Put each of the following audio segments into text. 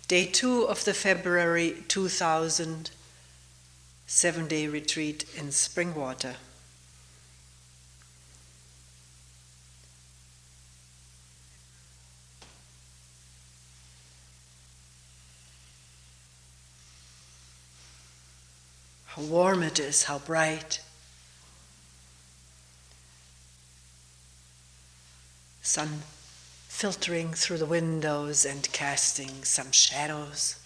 Day 2 of the February 2000 7-day retreat in Springwater. How warm it is, how bright. Sun filtering through the windows and casting some shadows.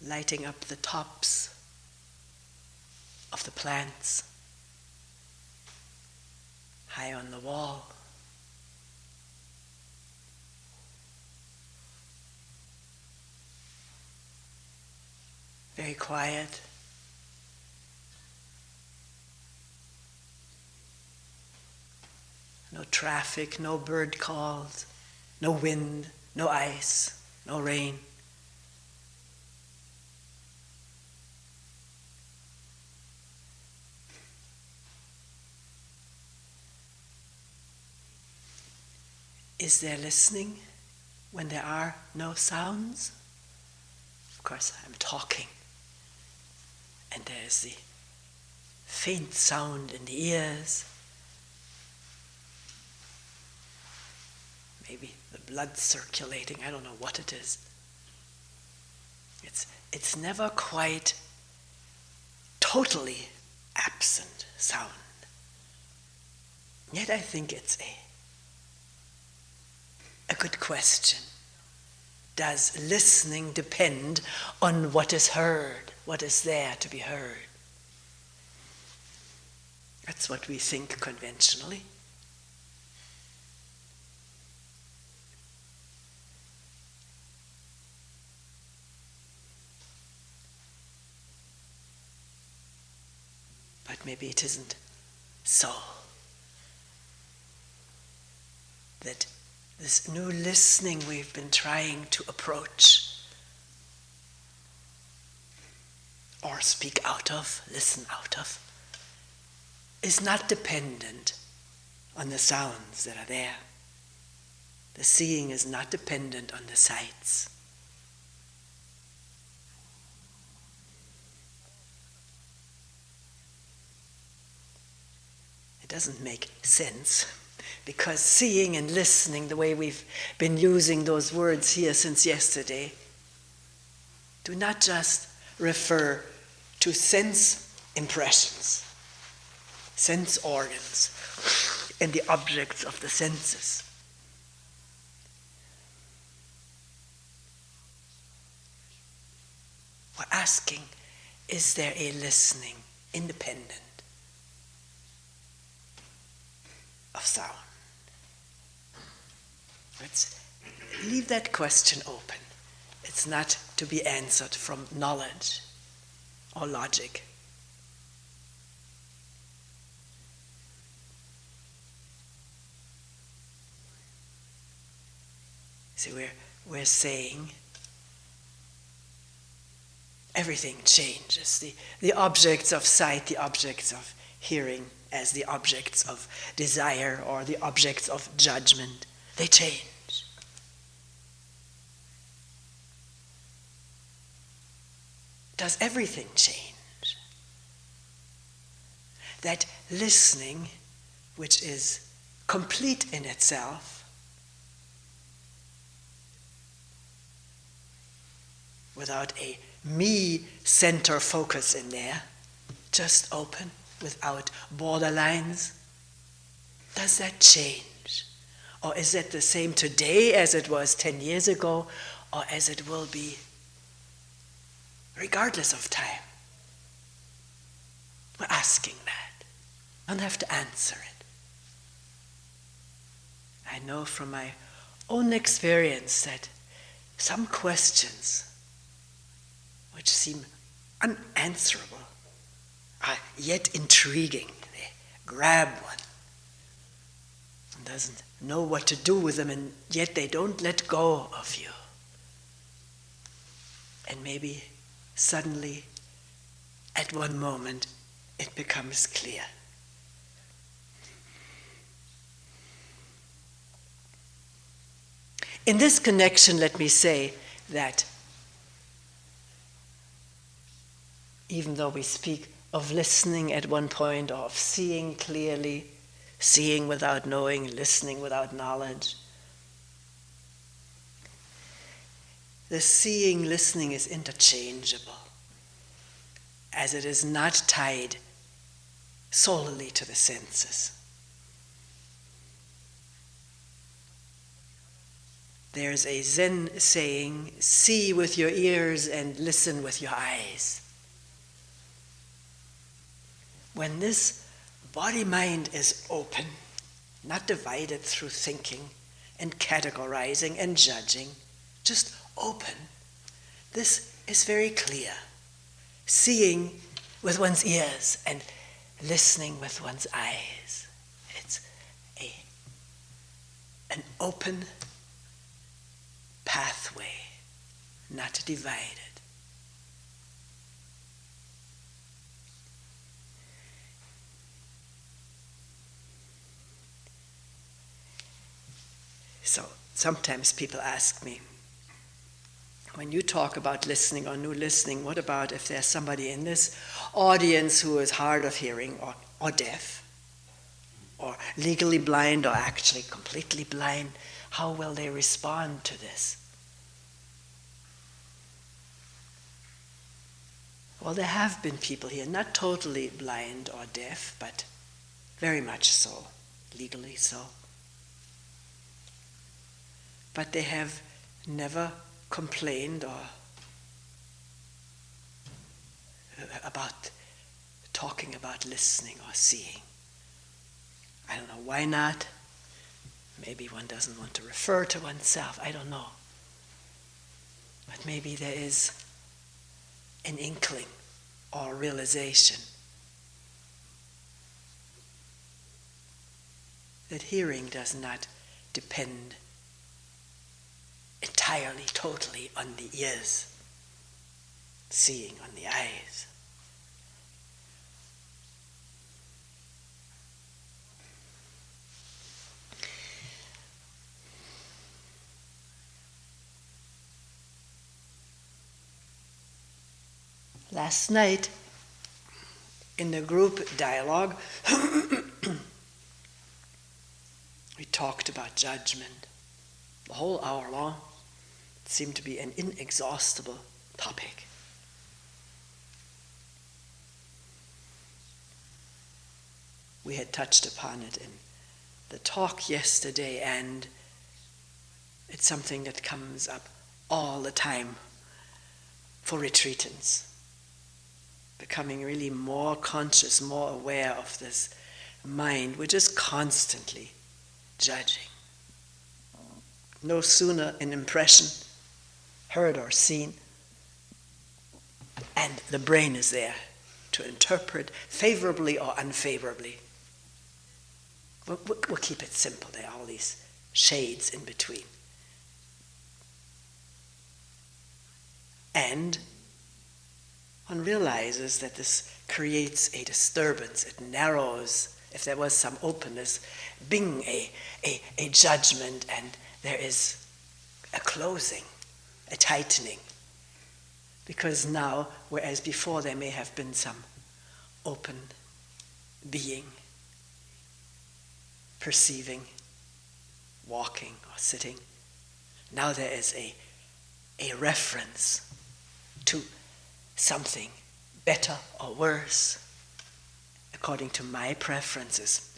Lighting up the tops of the plants high on the wall. Very quiet. No traffic, no bird calls, no wind, no ice, no rain. Is there listening when there are no sounds? Of course, I'm talking. And there's the faint sound in the ears. Maybe the blood circulating, I don't know what it is. It's never quite totally absent sound. Yet I think it's a good question. Does listening depend on what is heard, what is there to be heard? That's what we think conventionally. But maybe it isn't so. That this new listening we've been trying to approach or speak out of, listen out of, is not dependent on the sounds that are there. The seeing is not dependent on the sights. It doesn't make sense. Because seeing and listening, the way we've been using those words here since yesterday, do not just refer to sense impressions, sense organs, and the objects of the senses. We're asking, is there a listening independent of sound? Let's leave that question open. It's not to be answered from knowledge or logic. See, we're saying everything changes. The objects of sight, the objects of hearing, as the objects of desire or the objects of judgment, they change. Does everything change? That listening, which is complete in itself, without a me center focus in there, just open, without borderlines, does that change? Or is it the same today as it was 10 years ago, or as it will be regardless of time? We're asking that. I don't have to answer it. I know from my own experience that some questions which seem unanswerable are yet intriguing. They grab one and doesn't know what to do with them, and yet they don't let go of you. And maybe suddenly, at one moment, it becomes clear. In this connection, let me say that even though we speak of listening at one point, or of seeing clearly, seeing without knowing, listening without knowledge, the seeing, listening is interchangeable, as it is not tied solely to the senses. There's a Zen saying, see with your ears and listen with your eyes. When this body-mind is open, not divided through thinking and categorizing and judging, just open, this is very clear. Seeing with one's ears and listening with one's eyes. It's an open pathway, not divided. So sometimes people ask me, when you talk about listening or new listening, what about if there's somebody in this audience who is hard of hearing or deaf, or legally blind, or actually completely blind? How will they respond to this? Well, there have been people here, not totally blind or deaf, but very much so, legally so. But they have never complained or about talking about listening or seeing. I don't know why not. Maybe one doesn't want to refer to oneself, I don't know. But maybe there is an inkling or realization that hearing does not depend entirely, totally on the ears, seeing on the eyes. Last night, in the group dialogue, we talked about judgment. The whole hour long. It seemed to be an inexhaustible topic. We had touched upon it in the talk yesterday, and it's something that comes up all the time for retreatants. Becoming really more conscious, more aware of this mind, which is constantly judging. No sooner an impression, heard or seen, and the brain is there to interpret favorably or unfavorably. We'll keep it simple. There are all these shades in between. And one realizes that this creates a disturbance. It narrows, if there was some openness, bing, a judgment, and there is a closing, a tightening. Because now, whereas before there may have been some open being, perceiving, walking or sitting, now there is a reference to something better or worse, according to my preferences.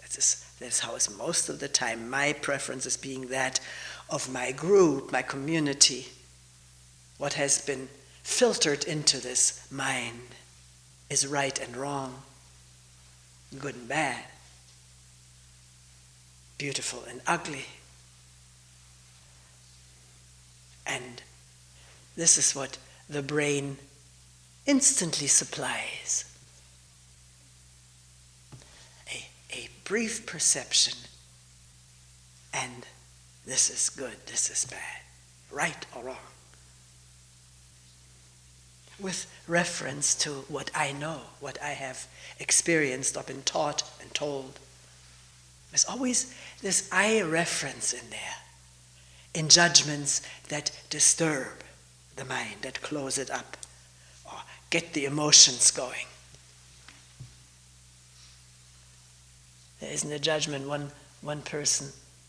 That's how it's most of the time. My preferences being that of my group, my community, what has been filtered into this mind is right and wrong, good and bad, beautiful and ugly. And this is what the brain instantly supplies. A brief perception, and this is good, this is bad, right or wrong. With reference to what I know, what I have experienced or been taught and told. There's always this I reference in there. in judgments that disturb the mind, that close it up, or get the emotions going. There isn't a judgment, one person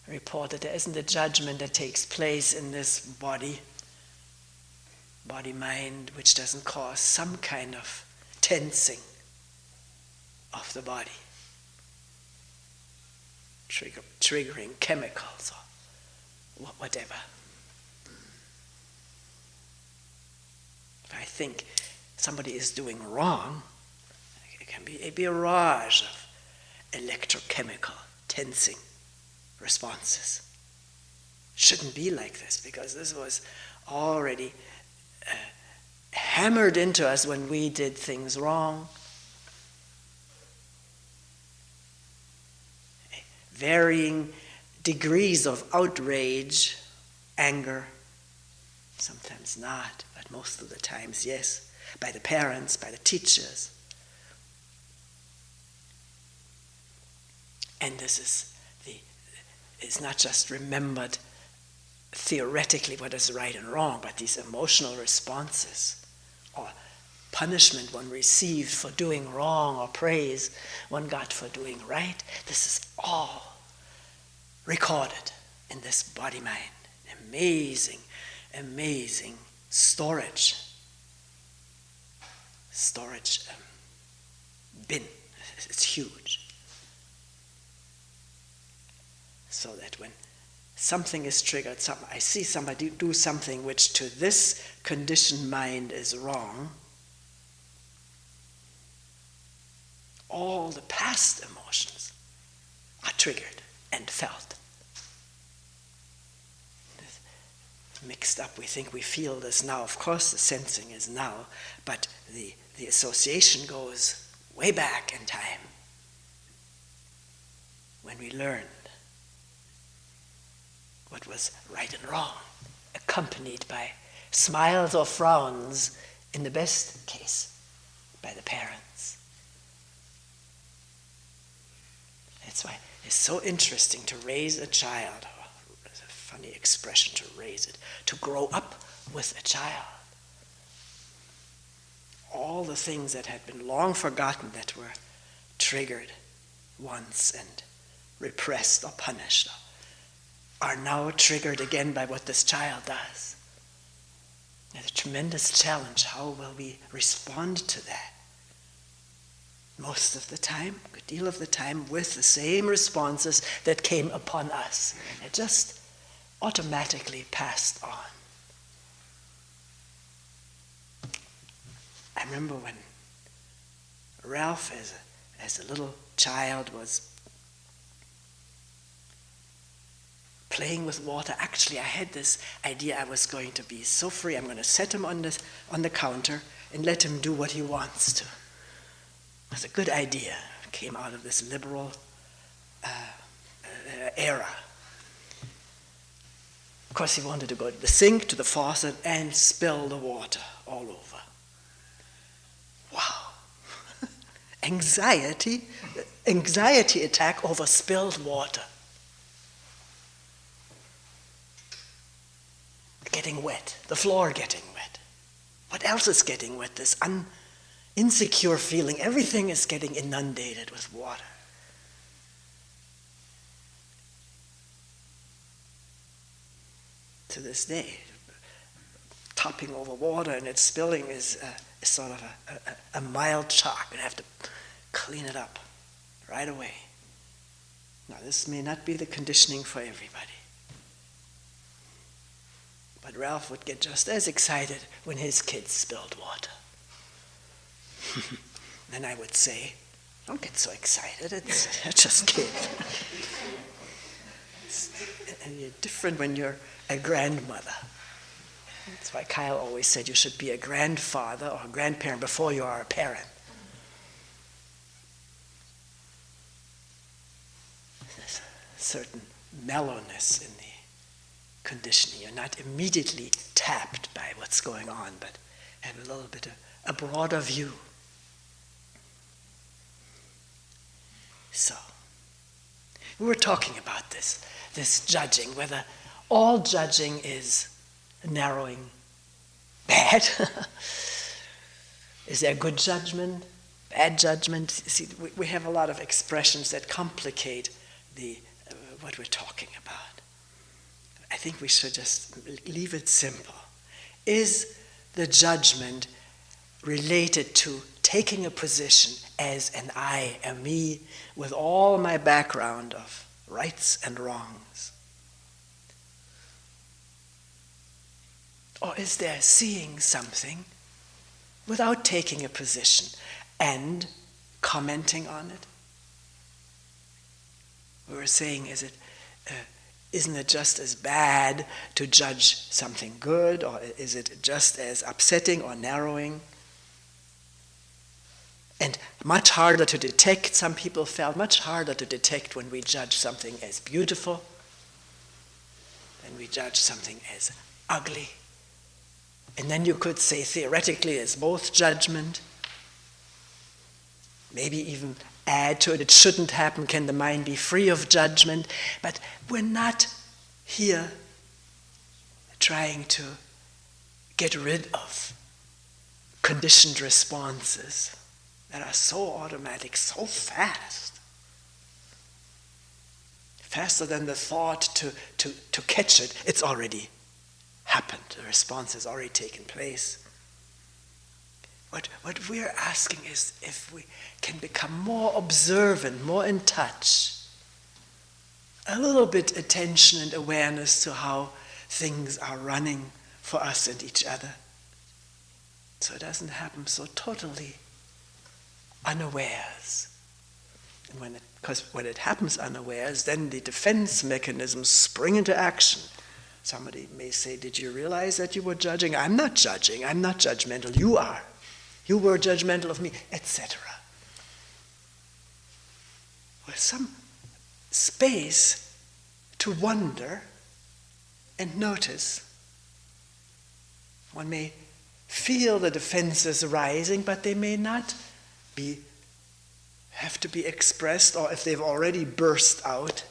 reported, there isn't a judgment that takes place in this body-mind, which doesn't cause some kind of tensing of the body, triggering chemicals or whatever. If I think somebody is doing wrong, it can be a barrage of electrochemical tensing responses. Shouldn't be like this, because this was already hammered into us when we did things wrong. Varying degrees of outrage, anger, sometimes not, but most of the times yes, by the parents, by the teachers. And this is not just remembered theoretically what is right and wrong, but these emotional responses, or punishment one received for doing wrong, or praise one got for doing right, this is all recorded in this body-mind. Amazing, amazing storage bin. It's huge. So that when something is triggered, I see somebody do something which to this conditioned mind is wrong, all the past emotions are triggered and felt. Mixed up, we think we feel this now. Of course the sensing is now, but the association goes way back in time, when we learned what was right and wrong, accompanied by smiles or frowns, in the best case, by the parents. That's why it's so interesting to raise a child. It's a funny expression, to raise it, to grow up with a child. All the things that had been long forgotten, that were triggered once and repressed or punished, are now triggered again by what this child does. It's a tremendous challenge. How will we respond to that? Most of the time, a good deal of the time, with the same responses that came upon us. It just automatically passed on. I remember when Ralph, as a little child, was playing with water. Actually, I had this idea I was going to be so free. I'm going to set him on the counter and let him do what he wants to. It was a good idea. It came out of this liberal era. Of course, he wanted to go to the sink, to the faucet, and spill the water all over. Wow. Anxiety attack over spilled water. Getting wet, the floor getting wet. What else is getting wet? This insecure feeling. Everything is getting inundated with water. To this day, topping over water and it's spilling is sort of a mild shock. You have to clean it up right away. Now, this may not be the conditioning for everybody. But Ralph would get just as excited when his kids spilled water. Then I would say, don't get so excited, they're just kids. And you're different when you're a grandmother. That's why Kyle always said you should be a grandfather or a grandparent before you are a parent. There's a certain mellowness in the conditioning. You're not immediately tapped by what's going on, but have a little bit of a broader view. So, we were talking about this judging, whether all judging is narrowing, bad. Is there good judgment, bad judgment? See, we have a lot of expressions that complicate what we're talking about. I think we should just leave it simple. Is the judgment related to taking a position as an I, a me, with all my background of rights and wrongs? Or is there seeing something without taking a position and commenting on it? We were saying, isn't it just as bad to judge something good, or is it just as upsetting or narrowing? And much harder to detect, some people felt much harder to detect when we judge something as beautiful than we judge something as ugly. And then you could say theoretically it's both judgment. Maybe even add to it shouldn't happen, can the mind be free of judgment? But we're not here trying to get rid of conditioned responses that are so automatic, so fast. Faster than the thought to catch it, it's already happened. The response has already taken place. What we're asking is if we can become more observant, more in touch, a little bit attention and awareness to how things are running for us and each other. So it doesn't happen so totally unawares. And because when it happens unawares, then the defense mechanisms spring into action. Somebody may say, did you realize that you were judging? I'm not judging, I'm not judgmental, you are. You were judgmental of me, etc. With some space to wonder and notice. One may feel the defenses rising, but they may not have to be expressed, or if they've already burst out.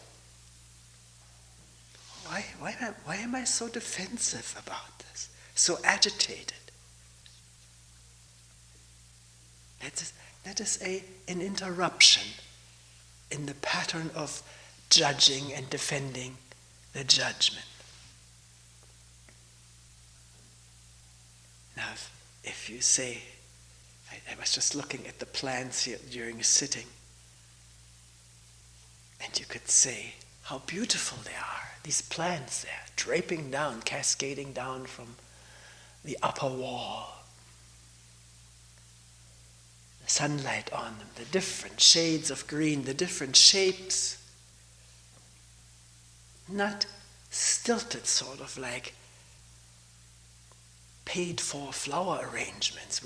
Why am I so defensive about this? So agitated? That is an interruption in the pattern of judging and defending the judgment. Now, if you say, I was just looking at the plants here during a sitting, and you could say how beautiful they are, these plants there, draping down, cascading down from the upper wall. The sunlight on them, the different shades of green, the different shapes. Not stilted, sort of like paid-for flower arrangements.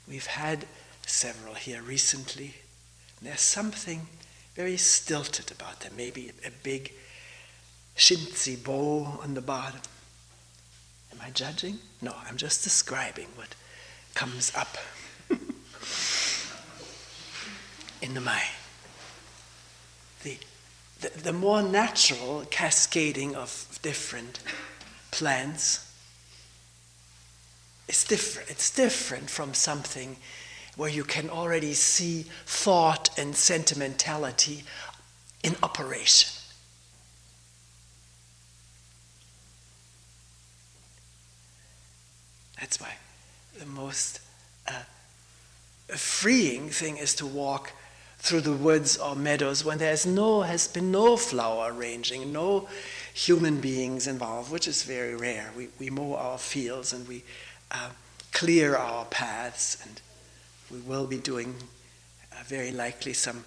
We've had several here recently. There's something very stilted about them. Maybe a big chintzy bow on the bottom. Am I judging? No, I'm just describing what comes up in the mind. The more natural cascading of different plants is different. It's different from something where you can already see thought and sentimentality in operation. That's why the most freeing thing is to walk through the woods or meadows when has been no flower arranging, no human beings involved, which is very rare. We mow our fields and we clear our paths, and we will be doing very likely some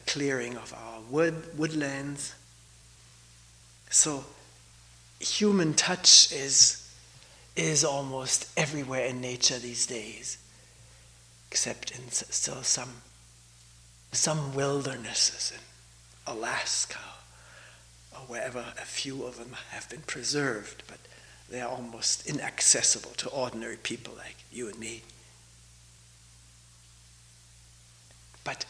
clearing of our woodlands. So human touch is almost everywhere in nature these days, except in still some wildernesses in Alaska or wherever a few of them have been preserved, but they are almost inaccessible to ordinary people like you and me. But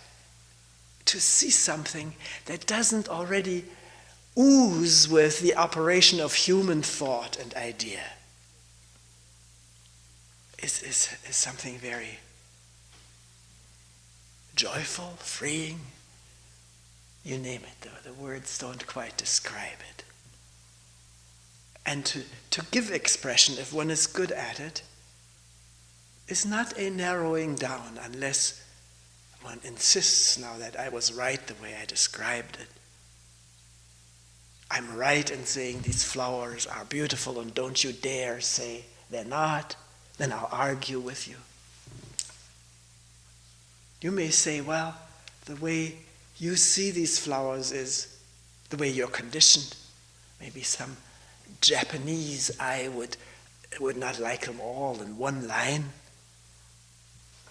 to see something that doesn't already ooze with the operation of human thought and idea is something very joyful, freeing. You name it, the words don't quite describe it. And to give expression, if one is good at it, is not a narrowing down unless one insists now that I was right the way I described it. I'm right in saying these flowers are beautiful and don't you dare say they're not, then I'll argue with you. You may say, well, the way you see these flowers is the way you're conditioned. Maybe some Japanese eye would not like them all in one line.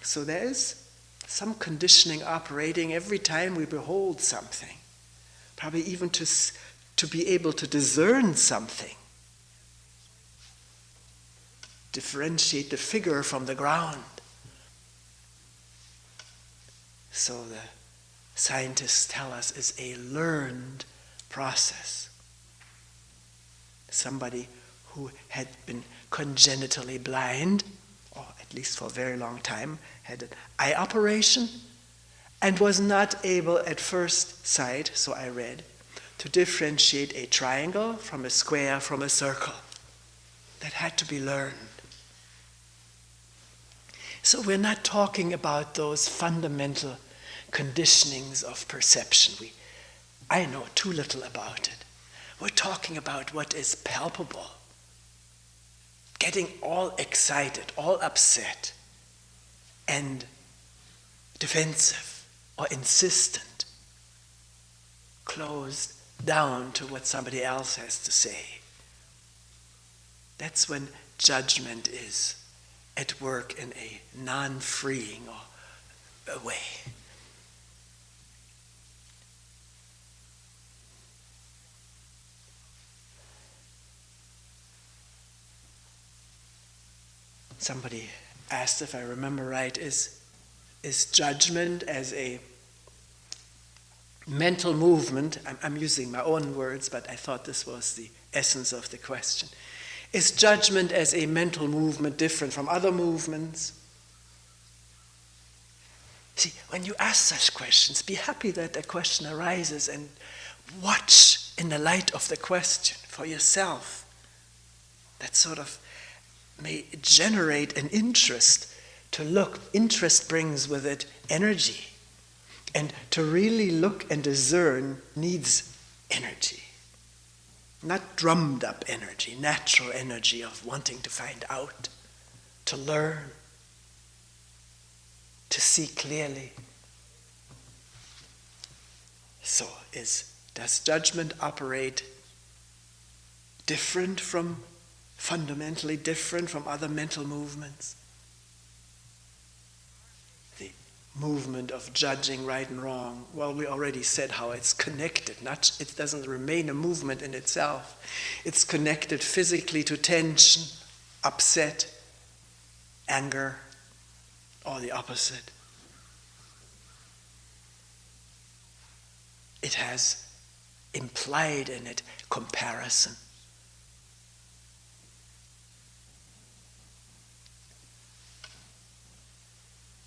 So there is some conditioning operating every time we behold something. Probably even to be able to discern something. Differentiate the figure from the ground. So the scientists tell us is a learned process. Somebody who had been congenitally blind, or at least for a very long time, had an eye operation and was not able at first sight, so I read, to differentiate a triangle from a square from a circle. That had to be learned. So we're not talking about those fundamental conditionings of perception. I know too little about it. We're talking about what is palpable. Getting all excited, all upset, and defensive or insistent, closed down to what somebody else has to say. That's when judgment is at work in a non-freeing way. Somebody asked, if I remember right, is judgment as a mental movement, I'm using my own words, but I thought this was the essence of the question. Is judgment as a mental movement different from other movements? See, when you ask such questions, be happy that a question arises and watch in the light of the question for yourself. That sort of may generate an interest to look. Interest brings with it energy. And to really look and discern needs energy. Not drummed up energy, natural energy of wanting to find out, to learn, to see clearly. So does judgment operate fundamentally different from other mental movements? The movement of judging right and wrong, well, we already said how it's connected. It doesn't remain a movement in itself. It's connected physically to tension, upset, anger, or the opposite. It has implied in it comparison.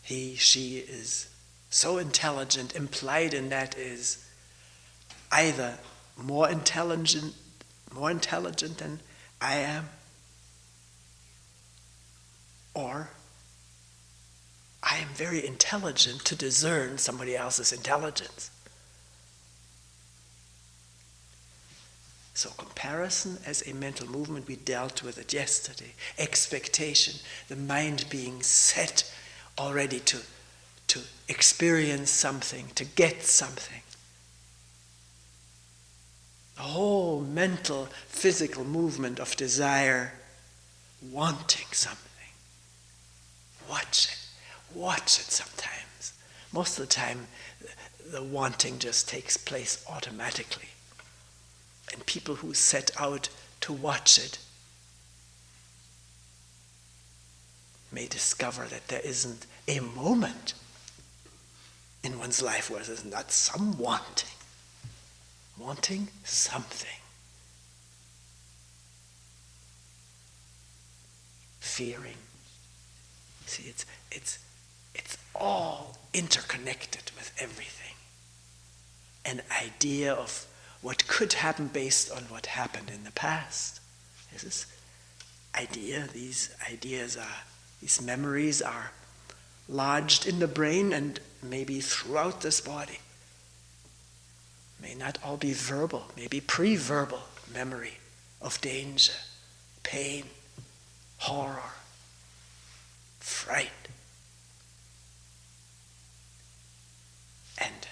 He, she is so intelligent. Implied in that is either more intelligent than I am, or I am very intelligent to discern somebody else's intelligence. So comparison as a mental movement, we dealt with it yesterday. Expectation, the mind being set already to experience something, to get something. The whole mental, physical movement of desire, wanting something. Watch it sometimes. Most of the time, the wanting just takes place automatically. And people who set out to watch it may discover that there isn't a moment in one's life where there's not some wanting. wanting something. Fearing. See, it's all interconnected with everything. An idea of what could happen based on what happened in the past. These memories are lodged in the brain and maybe throughout this body. May not all be verbal, maybe pre-verbal memory of danger, pain, horror, fright. And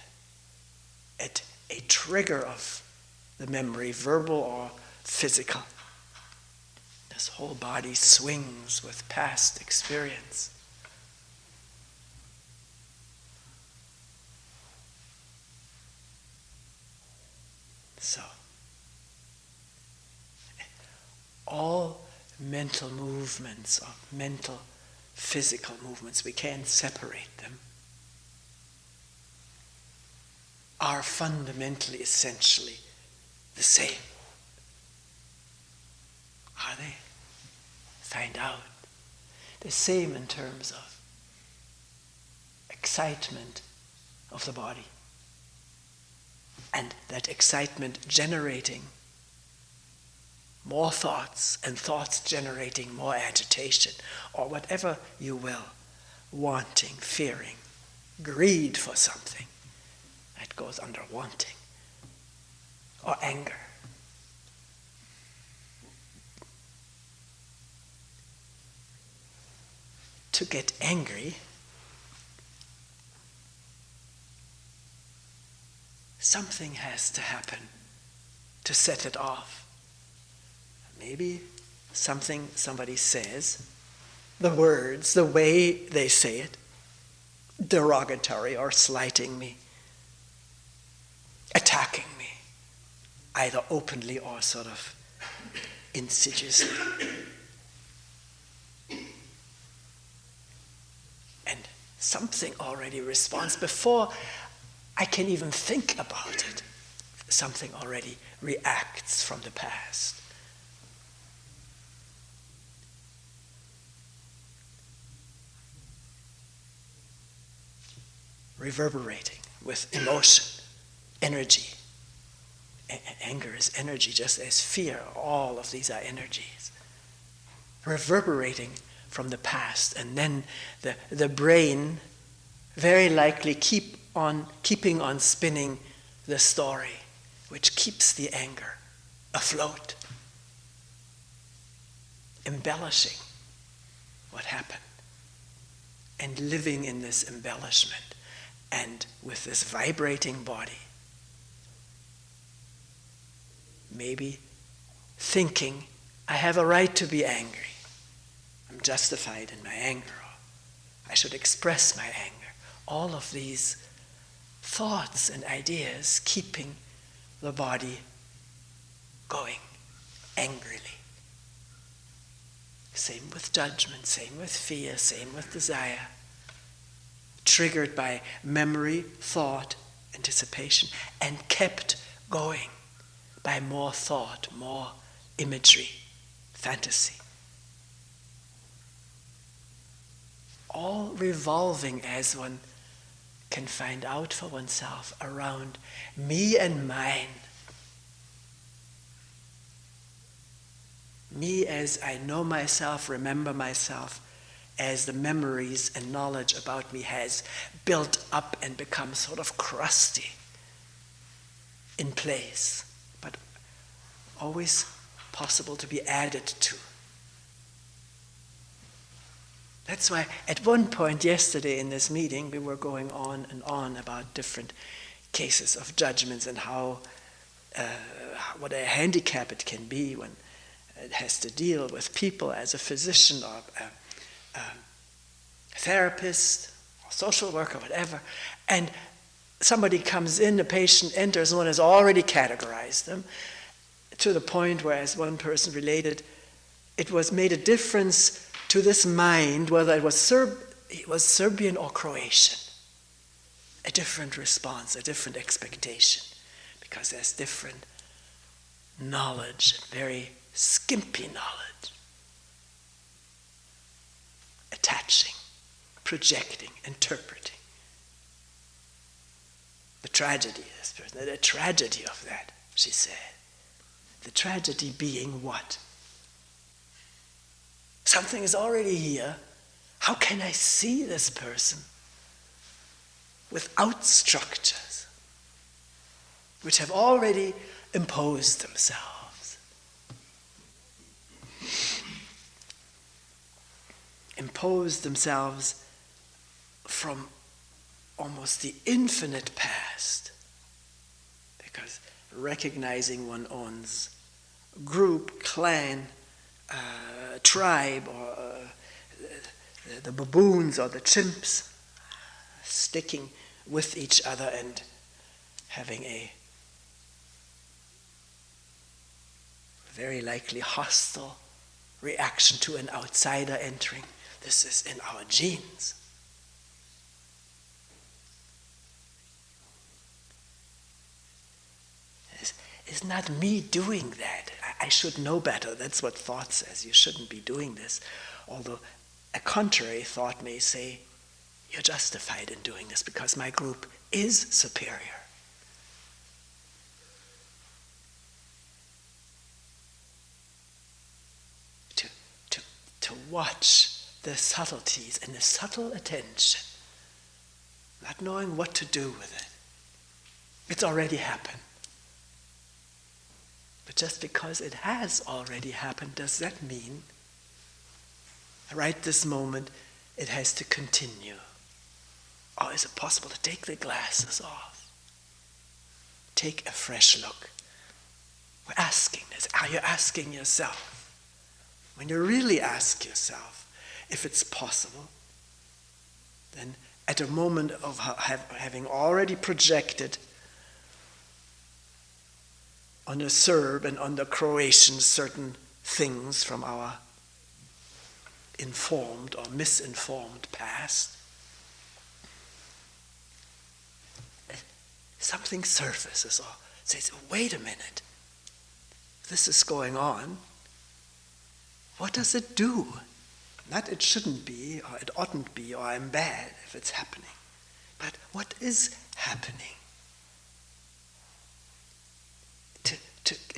at a trigger of the memory, verbal or physical, this whole body swings with past experience. So, all mental movements or mental physical movements, we can't separate them, are fundamentally, essentially the same. Are they? Find out. The same in terms of excitement of the body. And that excitement generating more thoughts, and thoughts generating more agitation, or whatever you will, wanting, fearing, greed for something. That goes under wanting, or anger. To get angry, something has to happen to set it off. Maybe something somebody says, the words, the way they say it, derogatory or slighting me, attacking me, either openly or sort of insidiously. And something already responds before I can even think about it. Something already reacts from the past. Reverberating with emotion, energy. Anger is energy, just as fear. All of these are energies. Reverberating from the past, and then the brain very likely keeping on spinning the story, which keeps the anger afloat, embellishing what happened, and living in this embellishment. And with this vibrating body, maybe thinking, I have a right to be angry. I'm justified in my anger. Or I should express my anger. All of these thoughts and ideas keeping the body going angrily. Same with judgment, same with fear, same with desire. Triggered by memory, thought, anticipation, and kept going by more thought, more imagery, fantasy. All revolving, as one can find out for oneself, around me and mine. Me as I know myself, remember myself, as the memories and knowledge about me has built up and become sort of crusty in place, but always possible to be added to. That's why at one point yesterday in this meeting we were going on and on about different cases of judgments and how what a handicap it can be when it has to deal with people as a physician or a therapist or social worker, whatever, and somebody comes in, a patient enters, and one has already categorized them to the point where, as one person related, it was made a difference to this mind whether it was Serbian or Croatian. A different response, a different expectation, because there's different knowledge, very skimpy knowledge, attaching, projecting, interpreting. The tragedy of this person, the tragedy of that, she said. The tragedy being what? Something is already here. How can I see this person without structures which have already imposed themselves? Imposed themselves from almost the infinite past, because recognizing one owns group, clan, tribe, or the baboons or the chimps, sticking with each other and having a very likely hostile reaction to an outsider entering. This is in our genes. It's not me doing that. I should know better. That's what thought says. You shouldn't be doing this. Although a contrary thought may say, you're justified in doing this because my group is superior. To watch the subtleties and the subtle attention, not knowing what to do with it. It's already happened. But just because it has already happened, does that mean right this moment it has to continue? Or is it possible to take the glasses off? Take a fresh look. We're asking this. Are you asking yourself? When you really ask yourself if it's possible, then at a moment of having already projected on the Serb and on the Croatian certain things from our informed or misinformed past, something surfaces or says, wait a minute, this is going on. What does it do? Not it shouldn't be, or it oughtn't be, or I'm bad if it's happening. But what is happening?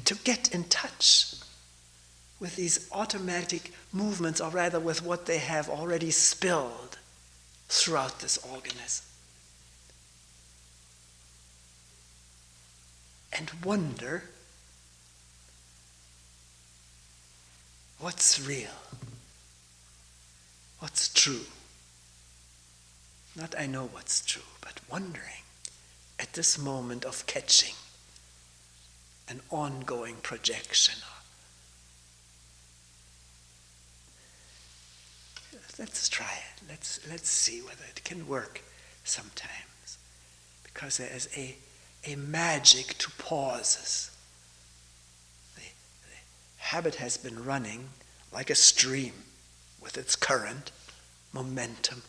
To get in touch with these automatic movements, or rather with what they have already spilled throughout this organism. And wonder, what's real? What's true? Not I know what's true, but wondering at this moment of catching an ongoing projection. Let's try it. Let's see whether it can work sometimes. Because there is a magic to pauses. The habit has been running like a stream with its current, momentum.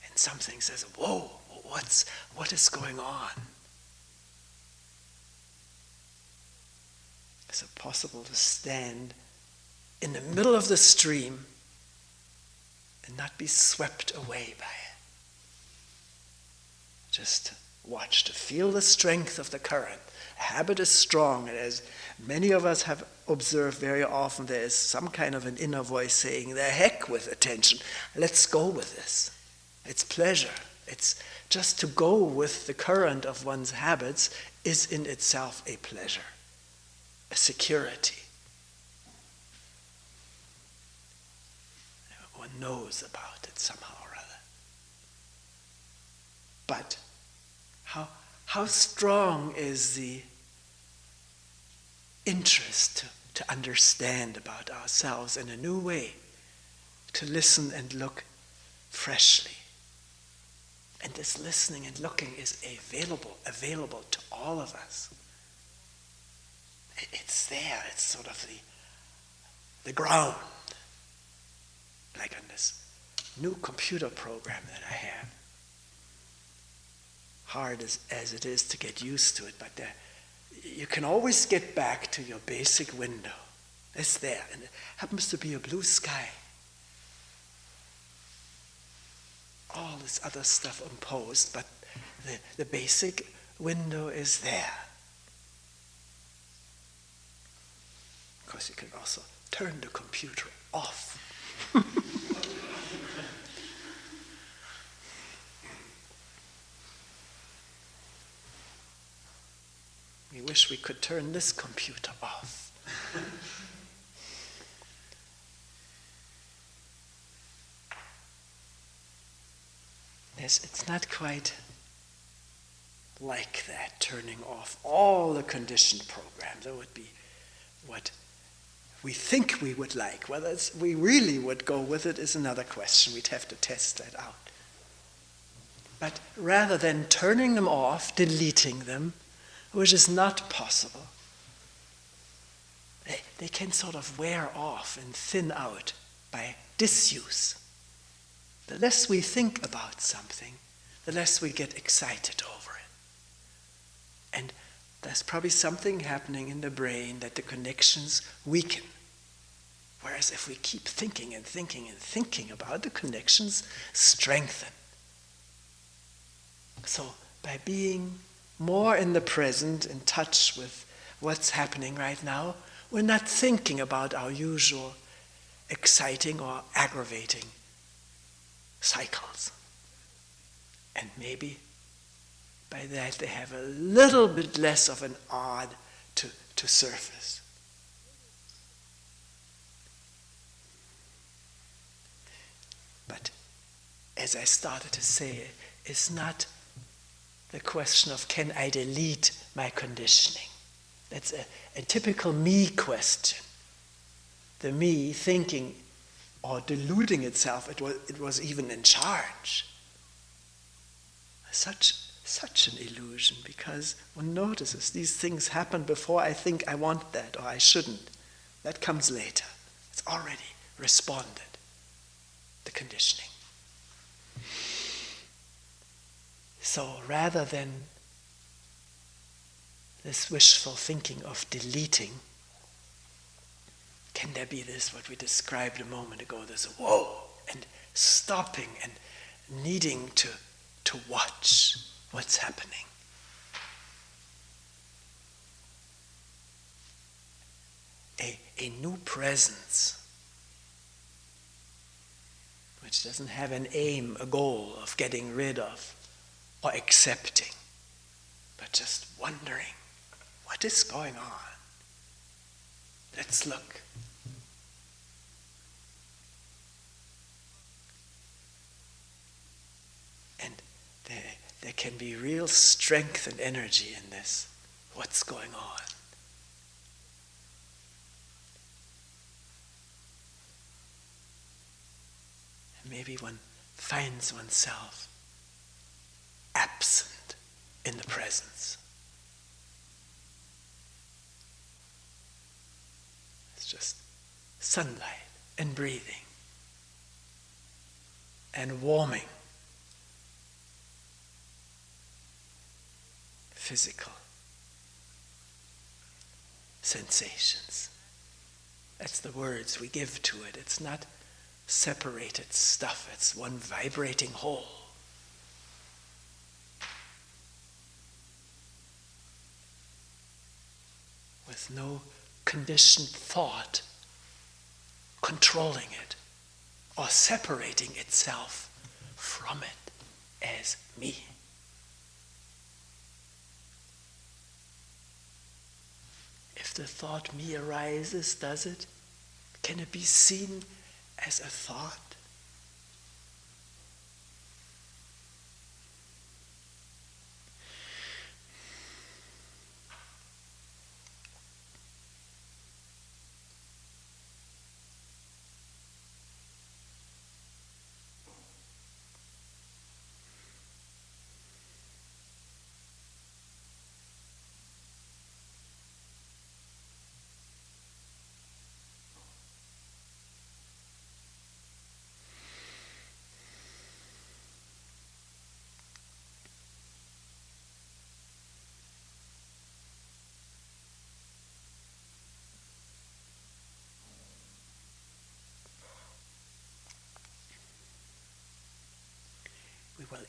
And something says, whoa, what is going on? Is it possible to stand in the middle of the stream and not be swept away by it? Just to watch, to feel the strength of the current. A habit is strong, and as many of us have observed very often, there is some kind of an inner voice saying, the heck with attention, let's go with this. It's pleasure. It's just to go with the current of one's habits is in itself a pleasure, a security. One knows about it somehow or other. But how strong is the interest to understand about ourselves in a new way, to listen and look freshly. And this listening and looking is available to all of us. It's there, it's sort of the ground. Like on this new computer program that I have. hard as it is to get used to it, but you can always get back to your basic window. It's there, and it happens to be a blue sky. All this other stuff imposed, but the basic window is there. Of course, you can also turn the computer off. We wish we could turn this computer off. It's not quite like that, turning off all the conditioned programs. That would be what we think we would like. Whether we really would go with it is another question. We'd have to test that out. But rather than turning them off, deleting them, which is not possible, they can sort of wear off and thin out by disuse. The less we think about something, the less we get excited over it. And there's probably something happening in the brain that the connections weaken. Whereas if we keep thinking and thinking and thinking about, the connections strengthen. So by being more in the present, in touch with what's happening right now, we're not thinking about our usual exciting or aggravating cycles. And maybe by that they have a little bit less of an odd to surface. But as I started to say, it's not the question of can I delete my conditioning. That's a typical me question. The me thinking or deluding itself, it was even in charge. Such an illusion, because one notices these things happen before I think I want that or I shouldn't. That comes later. It's already responded, the conditioning. So rather than this wishful thinking of deleting, can there be this, what we described a moment ago, this whoa, and stopping and needing to watch what's happening. A new presence, which doesn't have an aim, a goal of getting rid of or accepting, but just wondering, what is going on? Let's look. And there can be real strength and energy in this. What's going on? And maybe one finds oneself absent in the presence. It's just sunlight and breathing and warming. Physical sensations. That's the words we give to it. It's not separated stuff. It's one vibrating whole. With no conditioned thought controlling it or separating itself from it as me. If the thought me arises, does it? Can it be seen as a thought?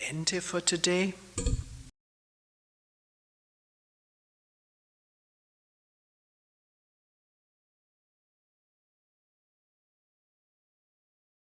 end here for today.